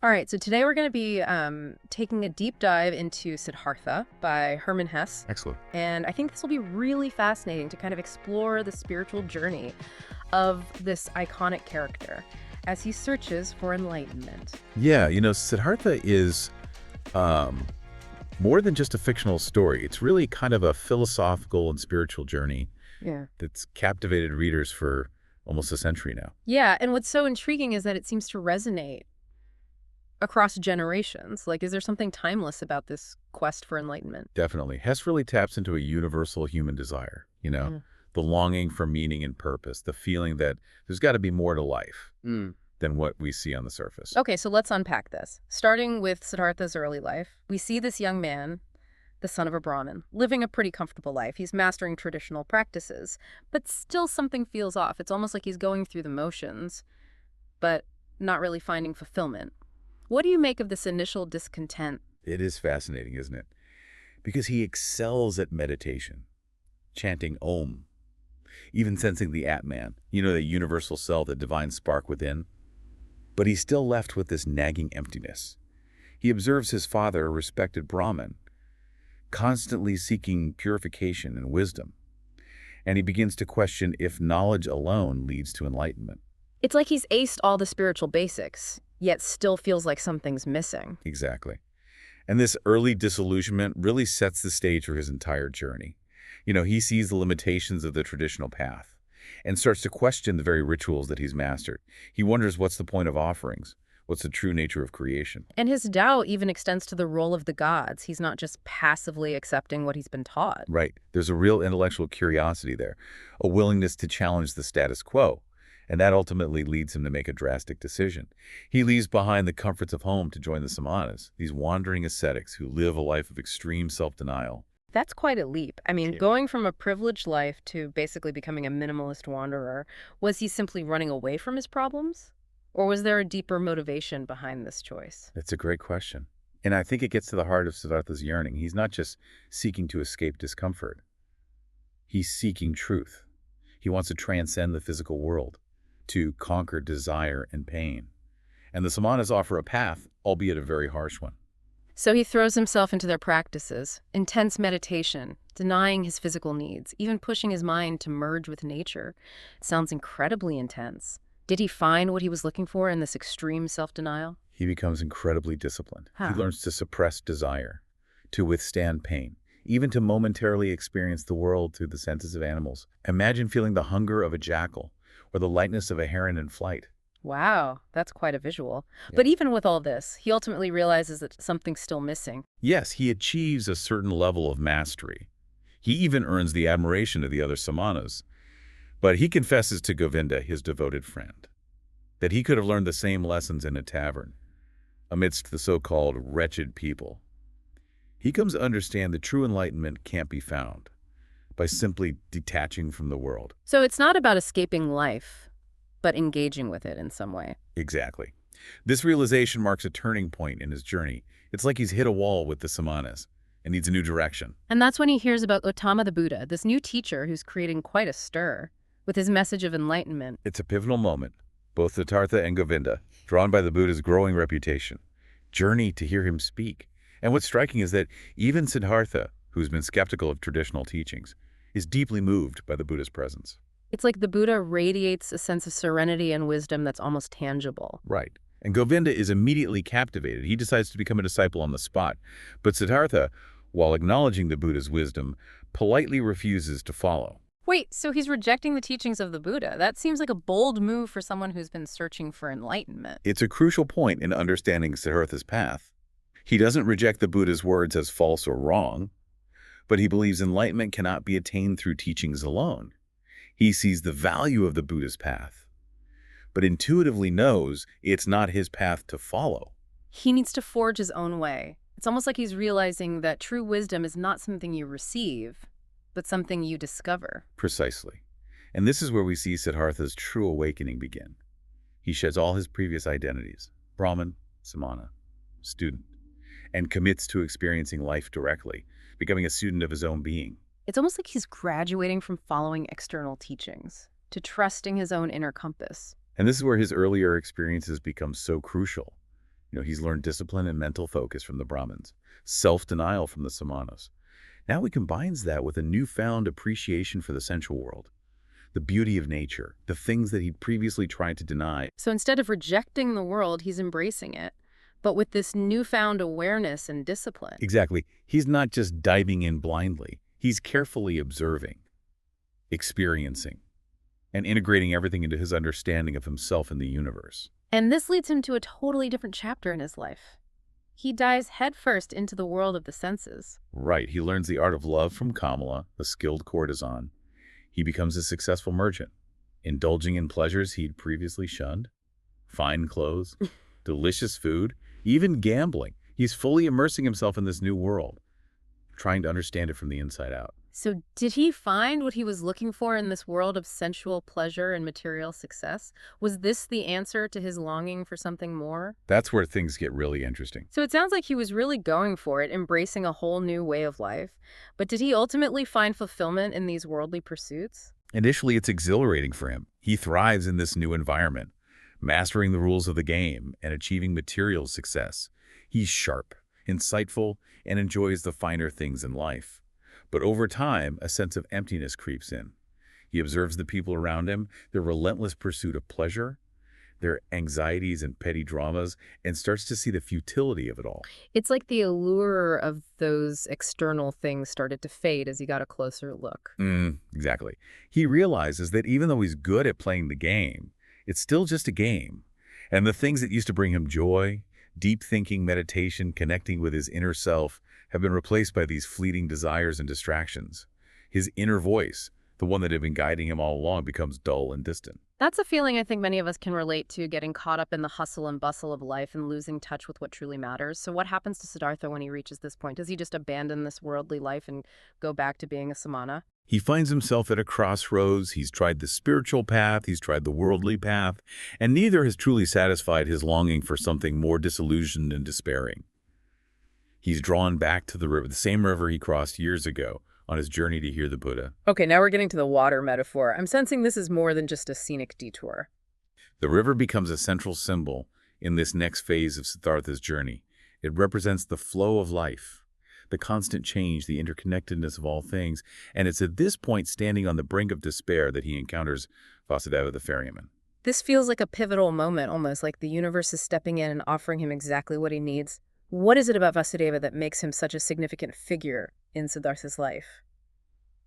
All right, so today we're going to be taking a deep dive into Siddhartha by Hermann Hesse. Excellent. And I think this will be really fascinating to kind of explore the spiritual journey of this iconic character as he searches for enlightenment. Yeah, Siddhartha is um, more than just a fictional story. It's really kind of a philosophical and spiritual journey Yeah. that's captivated readers for almost a century now. Yeah, and what's so intriguing is that it seems to resonate across generations. Like, is there something timeless about this quest for enlightenment? Definitely. Hess really taps into a universal human desire, the longing for meaning and purpose, the feeling that there's got to be more to life Mm. than what we see on the surface. Okay, so let's unpack this. Starting with Siddhartha's early life, we see this young man, the son of a Brahmin, living a pretty comfortable life. He's mastering traditional practices, but still something feels off. It's almost like he's going through the motions, but not really finding fulfillment. What do you make of this initial discontent? It is fascinating, isn't it? Because he excels at meditation, chanting Om, even sensing the Atman, the universal self, the divine spark within. But he's still left with this nagging emptiness. He observes his father, a respected Brahmin, constantly seeking purification and wisdom. And he begins to question if knowledge alone leads to enlightenment. It's like he's aced all the spiritual basics, yet still feels like something's missing. Exactly. And this early disillusionment really sets the stage for his entire journey. He sees the limitations of the traditional path and starts to question the very rituals that he's mastered. He wonders what's the point of offerings? What's the true nature of creation? And his doubt even extends to the role of the gods. He's not just passively accepting what he's been taught. Right. There's a real intellectual curiosity there, a willingness to challenge the status quo. And that ultimately leads him to make a drastic decision. He leaves behind the comforts of home to join the Samanas, these wandering ascetics who live a life of extreme self-denial. That's quite a leap. I mean, Yeah. going from a privileged life to basically becoming a minimalist wanderer, was he simply running away from his problems? Or was there a deeper motivation behind this choice? That's a great question. And I think it gets to the heart of Siddhartha's yearning. He's not just seeking to escape discomfort. He's seeking truth. He wants to transcend the physical world, to conquer desire and pain. And the Samanas offer a path, albeit a very harsh one. So he throws himself into their practices, intense meditation, denying his physical needs, even pushing his mind to merge with nature. It sounds incredibly intense. Did he find what he was looking for in this extreme self-denial? He becomes incredibly disciplined. How? He learns to suppress desire, to withstand pain, even to momentarily experience the world through the senses of animals. Imagine feeling the hunger of a jackal or the lightness of a heron in flight. Wow, that's quite a visual. Yeah. But even with all this, he ultimately realizes that something's still missing. Yes, he achieves a certain level of mastery. He even earns the admiration of the other Samanas. But he confesses to Govinda, his devoted friend, that he could have learned the same lessons in a tavern, amidst the so-called wretched people. He comes to understand that true enlightenment can't be found by simply detaching from the world. So it's not about escaping life, but engaging with it in some way. Exactly. This realization marks a turning point in his journey. It's like he's hit a wall with the Samanas and needs a new direction. And that's when he hears about Gautama the Buddha, this new teacher who's creating quite a stir with his message of enlightenment. It's a pivotal moment. Both Siddhartha and Govinda, drawn by the Buddha's growing reputation, journey to hear him speak. And what's striking is that even Siddhartha, who's been skeptical of traditional teachings, is deeply moved by the Buddha's presence. It's like the Buddha radiates a sense of serenity and wisdom that's almost tangible. Right. And Govinda is immediately captivated. He decides to become a disciple on the spot. But Siddhartha, while acknowledging the Buddha's wisdom, politely refuses to follow. Wait, so he's rejecting the teachings of the Buddha. That seems like a bold move for someone who's been searching for enlightenment. It's a crucial point in understanding Siddhartha's path. He doesn't reject the Buddha's words as false or wrong, but he believes enlightenment cannot be attained through teachings alone. He sees the value of the Buddha's path, but intuitively knows it's not his path to follow. He needs to forge his own way. It's almost like he's realizing that true wisdom is not something you receive, but something you discover. Precisely. And this is where we see Siddhartha's true awakening begin. He sheds all his previous identities, Brahmin, Samana, student, and commits to experiencing life directly, becoming a student of his own being. It's almost like he's graduating from following external teachings to trusting his own inner compass. And this is where his earlier experiences become so crucial. He's learned discipline and mental focus from the Brahmins, self-denial from the Samanas. Now he combines that with a newfound appreciation for the sensual world, the beauty of nature, the things that he'd previously tried to deny. So instead of rejecting the world, he's embracing it, but with this newfound awareness and discipline. Exactly. He's not just diving in blindly. He's carefully observing, experiencing, and integrating everything into his understanding of himself and the universe. And this leads him to a totally different chapter in his life. He dives headfirst into the world of the senses. Right. He learns the art of love from Kamala, a skilled courtesan. He becomes a successful merchant, indulging in pleasures he'd previously shunned. Fine clothes, delicious food, even gambling. He's fully immersing himself in this new world, trying to understand it from the inside out. So did he find what he was looking for in this world of sensual pleasure and material success? Was this the answer to his longing for something more? That's where things get really interesting. So it sounds like he was really going for it, embracing a whole new way of life. But did he ultimately find fulfillment in these worldly pursuits? Initially, it's exhilarating for him. He thrives in this new environment, mastering the rules of the game and achieving material success. He's sharp, insightful, and enjoys the finer things in life. But over time, a sense of emptiness creeps in. He observes the people around him, their relentless pursuit of pleasure, their anxieties and petty dramas, and starts to see the futility of it all. It's like the allure of those external things started to fade as he got a closer look. Exactly. He realizes that even though he's good at playing the game, it's still just a game. And the things that used to bring him joy, deep thinking, meditation, connecting with his inner self, have been replaced by these fleeting desires and distractions. His inner voice, the one that had been guiding him all along, becomes dull and distant. That's a feeling I think many of us can relate to, getting caught up in the hustle and bustle of life and losing touch with what truly matters. So what happens to Siddhartha when he reaches this point? Does he just abandon this worldly life and go back to being a samana? He finds himself at a crossroads. He's tried the spiritual path, he's tried the worldly path, and neither has truly satisfied his longing for something more disillusioned and despairing. He's drawn back to the river, the same river he crossed years ago on his journey to hear the Buddha. Okay, now we're getting to the water metaphor. I'm sensing this is more than just a scenic detour. The river becomes a central symbol in this next phase of Siddhartha's journey. It represents the flow of life, the constant change, the interconnectedness of all things, and it's at this point, standing on the brink of despair, that he encounters Vasudeva the ferryman. This feels like a pivotal moment, almost like the universe is stepping in and offering him exactly what he needs. What is it about Vasudeva that makes him such a significant figure in Siddhartha's life?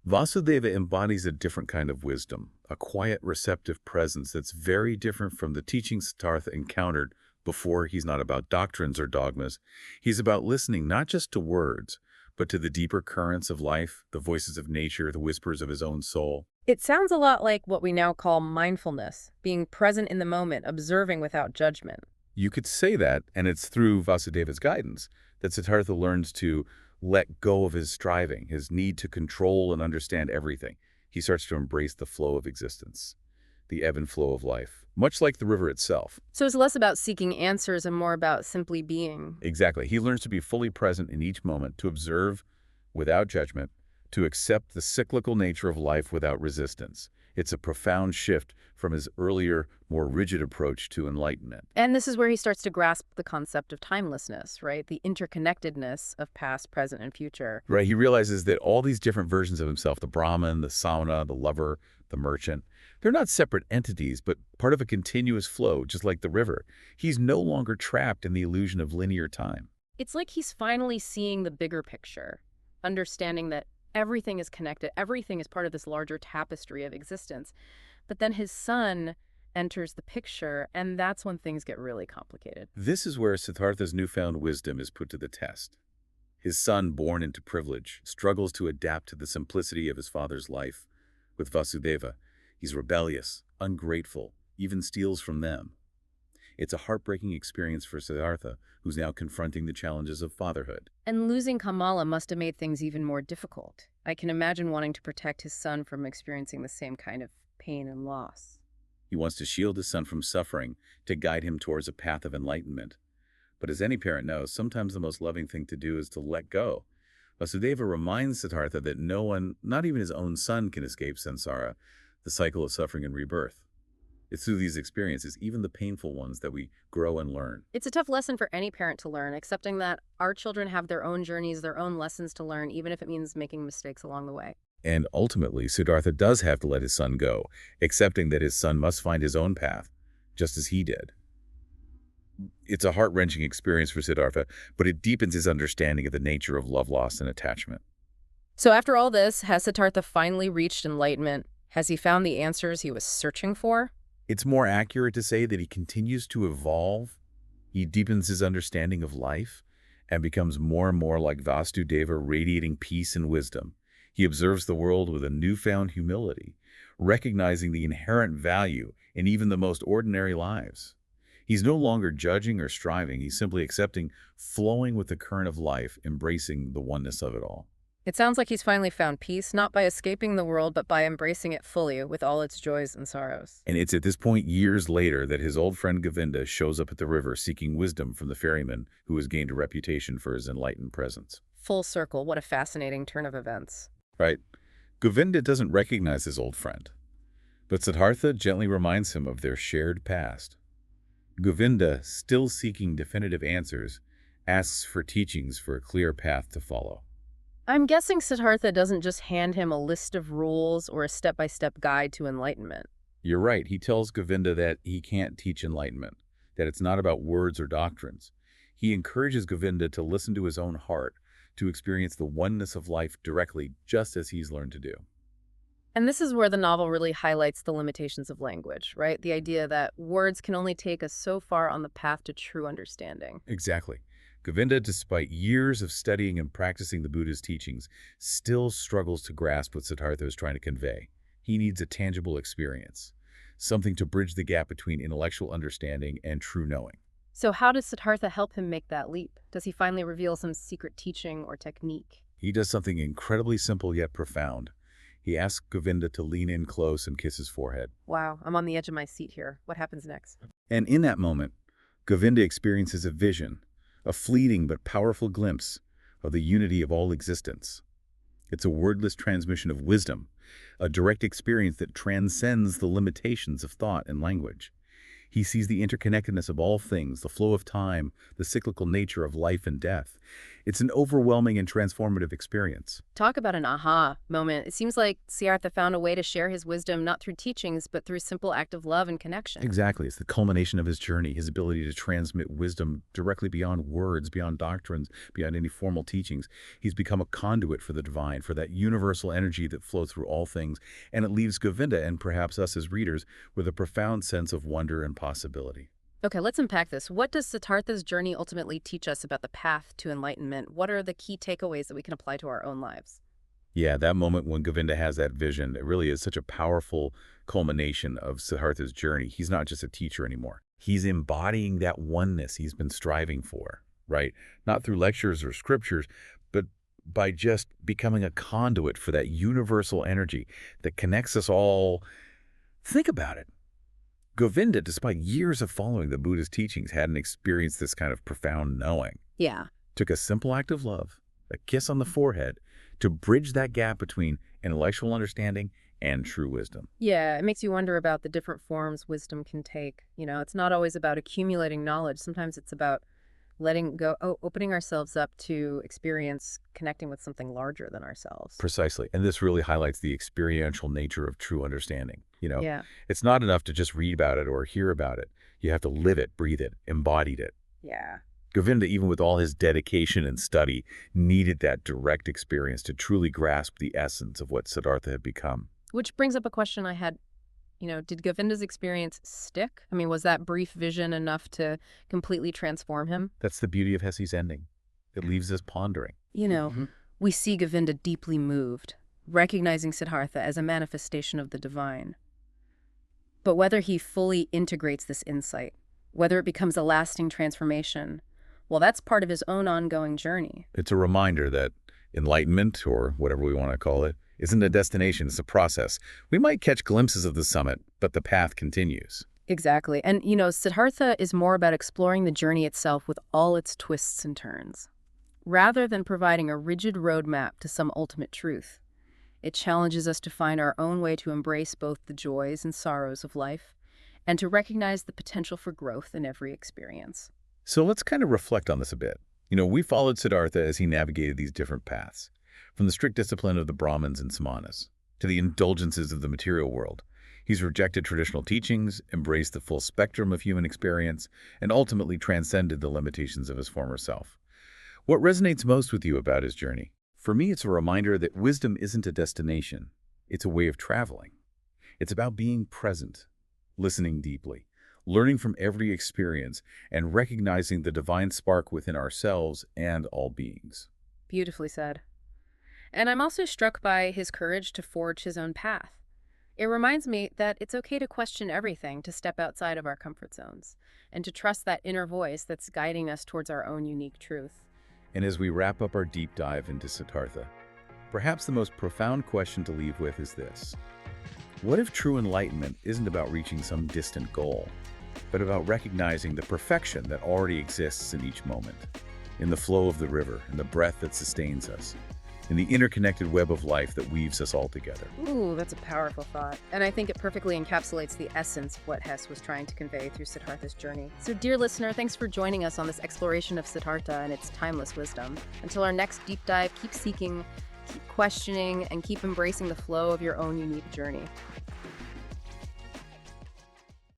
Vasudeva embodies a different kind of wisdom, a quiet, receptive presence that's very different from the teachings Siddhartha encountered before. He's not about doctrines or dogmas. He's about listening not just to words, but to the deeper currents of life, the voices of nature, the whispers of his own soul. It sounds a lot like what we now call mindfulness, being present in the moment, observing without judgment. You could say that, and it's through Vasudeva's guidance that Siddhartha learns to let go of his striving, his need to control and understand everything. He starts to embrace the flow of existence, the ebb and flow of life, much like the river itself. So it's less about seeking answers and more about simply being. Exactly. He learns to be fully present in each moment, to observe without judgment, to accept the cyclical nature of life without resistance. It's a profound shift from his earlier, more rigid approach to enlightenment. And this is where he starts to grasp the concept of timelessness, right? The interconnectedness of past, present, and future. Right, he realizes that all these different versions of himself, the Brahman, the Samana, the lover, the merchant, they're not separate entities, but part of a continuous flow, just like the river. He's no longer trapped in the illusion of linear time. It's like he's finally seeing the bigger picture, understanding that everything is connected, everything is part of this larger tapestry of existence. But then his son enters the picture, and that's when things get really complicated. This is where Siddhartha's newfound wisdom is put to the test. His son, born into privilege, struggles to adapt to the simplicity of his father's life. With Vasudeva, he's rebellious, ungrateful, even steals from them. It's a heartbreaking experience for Siddhartha, who's now confronting the challenges of fatherhood. And losing Kamala must have made things even more difficult. I can imagine wanting to protect his son from experiencing the same kind of pain and loss. He wants to shield his son from suffering, to guide him towards a path of enlightenment. But as any parent knows, sometimes the most loving thing to do is to let go. Vasudeva reminds Siddhartha that no one, not even his own son, can escape samsara, the cycle of suffering and rebirth. It's through these experiences, even the painful ones, that we grow and learn. It's a tough lesson for any parent to learn, accepting that our children have their own journeys, their own lessons to learn, even if it means making mistakes along the way. And ultimately, Siddhartha does have to let his son go, accepting that his son must find his own path, just as he did. It's a heart-wrenching experience for Siddhartha, but it deepens his understanding of the nature of love, loss, and attachment. So after all this, has Siddhartha finally reached enlightenment? Has he found the answers he was searching for? It's more accurate to say that he continues to evolve. He deepens his understanding of life and becomes more and more like Vasudeva, radiating peace and wisdom. He observes the world with a newfound humility, recognizing the inherent value in even the most ordinary lives. He's no longer judging or striving. He's simply accepting, flowing with the current of life, embracing the oneness of it all. It sounds like he's finally found peace, not by escaping the world, but by embracing it fully with all its joys and sorrows. And it's at this point, years later, that his old friend Govinda shows up at the river seeking wisdom from the ferryman who has gained a reputation for his enlightened presence. Full circle, what a fascinating turn of events. Right? Govinda doesn't recognize his old friend, but Siddhartha gently reminds him of their shared past. Govinda, still seeking definitive answers, asks for teachings for a clear path to follow. I'm guessing Siddhartha doesn't just hand him a list of rules or a step-by-step guide to enlightenment. You're right. He tells Govinda that he can't teach enlightenment, that it's not about words or doctrines. He encourages Govinda to listen to his own heart, to experience the oneness of life directly, just as he's learned to do. And this is where the novel really highlights the limitations of language, right? The idea that words can only take us so far on the path to true understanding. Exactly. Govinda, despite years of studying and practicing the Buddha's teachings, still struggles to grasp what Siddhartha is trying to convey. He needs a tangible experience, something to bridge the gap between intellectual understanding and true knowing. So how does Siddhartha help him make that leap? Does he finally reveal some secret teaching or technique? He does something incredibly simple yet profound. He asks Govinda to lean in close and kiss his forehead. Wow, I'm on the edge of my seat here. What happens next? And in that moment, Govinda experiences a vision, a fleeting but powerful glimpse of the unity of all existence. It's a wordless transmission of wisdom, a direct experience that transcends the limitations of thought and language. He sees the interconnectedness of all things, the flow of time, the cyclical nature of life and death. It's an overwhelming and transformative experience. Talk about an aha moment. It seems like Siddhartha found a way to share his wisdom not through teachings, but through simple act of love and connection. Exactly. It's the culmination of his journey, his ability to transmit wisdom directly beyond words, beyond doctrines, beyond any formal teachings. He's become a conduit for the divine, for that universal energy that flows through all things, and it leaves Govinda, and perhaps us as readers, with a profound sense of wonder and possibility. Okay, let's unpack this. What does Siddhartha's journey ultimately teach us about the path to enlightenment? What are the key takeaways that we can apply to our own lives? Yeah, that moment when Govinda has that vision, it really is such a powerful culmination of Siddhartha's journey. He's not just a teacher anymore. He's embodying that oneness he's been striving for, right? Not through lectures or scriptures, but by just becoming a conduit for that universal energy that connects us all. Think about it. Govinda, despite years of following the Buddha's teachings, hadn't experienced this kind of profound knowing. Yeah. Took a simple act of love, a kiss on the forehead, to bridge that gap between intellectual understanding and true wisdom. Yeah, it makes you wonder about the different forms wisdom can take. You know, it's not always about accumulating knowledge. Sometimes it's about letting go, opening ourselves up to experience connecting with something larger than ourselves. Precisely. And this really highlights the experiential nature of true understanding. Yeah. It's not enough to just read about it or hear about it. You have to live it, breathe it, embodied it. Yeah. Govinda, even with all his dedication and study, needed that direct experience to truly grasp the essence of what Siddhartha had become. Which brings up a question I had. Did Govinda's experience stick? I mean, was that brief vision enough to completely transform him? That's the beauty of Hesse's ending. It leaves us pondering. We see Govinda deeply moved, recognizing Siddhartha as a manifestation of the divine. But whether he fully integrates this insight, whether it becomes a lasting transformation, well, that's part of his own ongoing journey. It's a reminder that enlightenment, or whatever we want to call it, isn't a destination, it's a process. We might catch glimpses of the summit, but the path continues. Exactly. And, Siddhartha is more about exploring the journey itself with all its twists and turns. Rather than providing a rigid roadmap to some ultimate truth, it challenges us to find our own way to embrace both the joys and sorrows of life and to recognize the potential for growth in every experience. So let's kind of reflect on this a bit. We followed Siddhartha as he navigated these different paths, from the strict discipline of the Brahmins and Samanas to the indulgences of the material world. He's rejected traditional teachings, embraced the full spectrum of human experience, and ultimately transcended the limitations of his former self. What resonates most with you about his journey? For me, it's a reminder that wisdom isn't a destination. It's a way of traveling. It's about being present, listening deeply, learning from every experience, and recognizing the divine spark within ourselves and all beings. Beautifully said. And I'm also struck by his courage to forge his own path. It reminds me that it's okay to question everything, to step outside of our comfort zones, and to trust that inner voice that's guiding us towards our own unique truth. And as we wrap up our deep dive into Siddhartha, perhaps the most profound question to leave with is this. What if true enlightenment isn't about reaching some distant goal, but about recognizing the perfection that already exists in each moment, in the flow of the river, in the breath that sustains us, in the interconnected web of life that weaves us all together? Ooh, that's a powerful thought. And I think it perfectly encapsulates the essence of what Hesse was trying to convey through Siddhartha's journey. So, dear listener, thanks for joining us on this exploration of Siddhartha and its timeless wisdom. Until our next deep dive, keep seeking, keep questioning, and keep embracing the flow of your own unique journey.